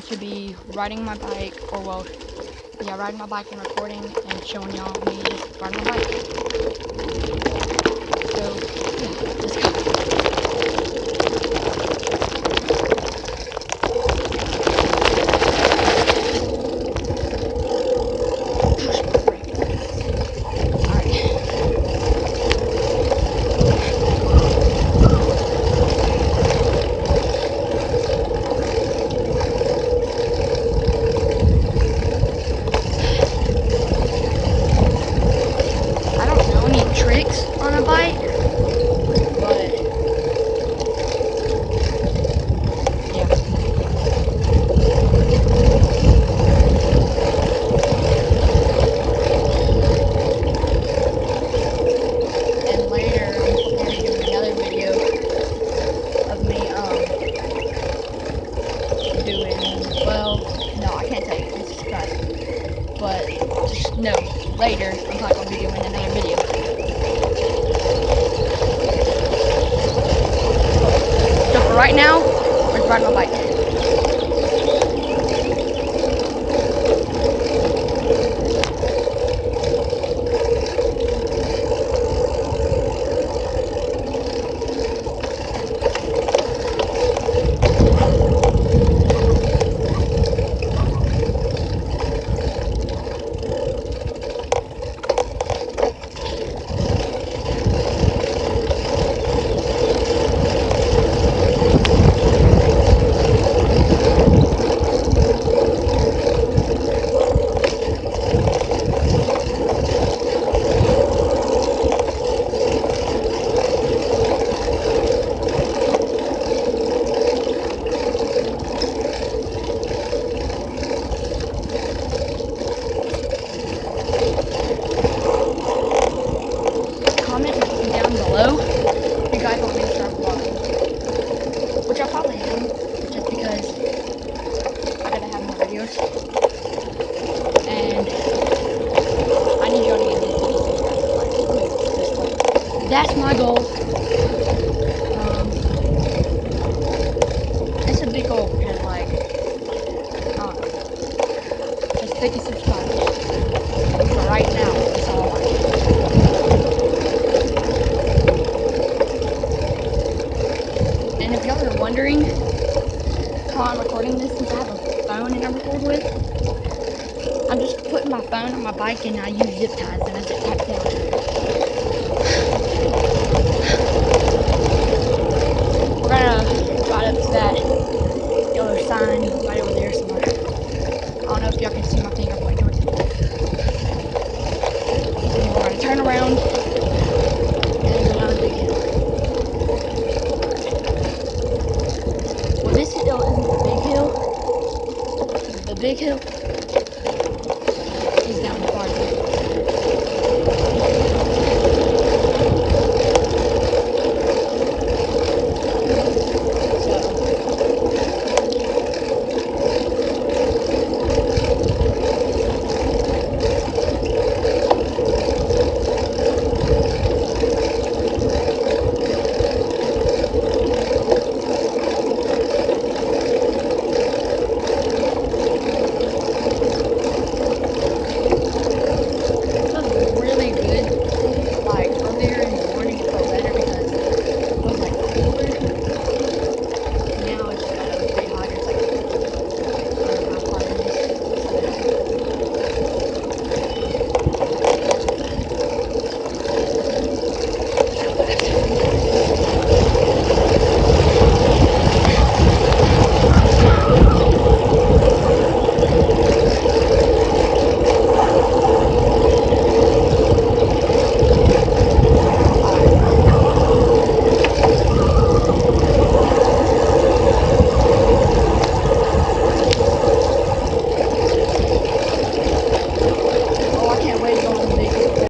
to be riding my bike, or well, yeah, riding my bike and recording and showing y'all me just riding my bike. So, yeah, let's go. I don't know any tricks on a bike, but yeah. And later I'm going to do another video of me doing, well, no, I can't tell you, it's just cut. But just know, later I'm probably going to be doing another video. So for right now, we're just riding my bike. Comment down below if you guys want me to start vlogging, which I probably am, just because I gotta have more videos, and I need y'all to get this way. That's my goal. It's a big goal because, like, just 50 subscribers. For right now, that's all I want. And if y'all are wondering how I'm recording this, since I have a phone and I record with, I'm just putting my phone on my bike and I use zip ties and I zip tie it down. We're gonna ride up to that yellow sign right over there somewhere. I don't know if y'all can see my finger pointing towards it. And we're gonna turn around and go down the big hill. Well, this hill isn't the big hill. The big hill is down the farther.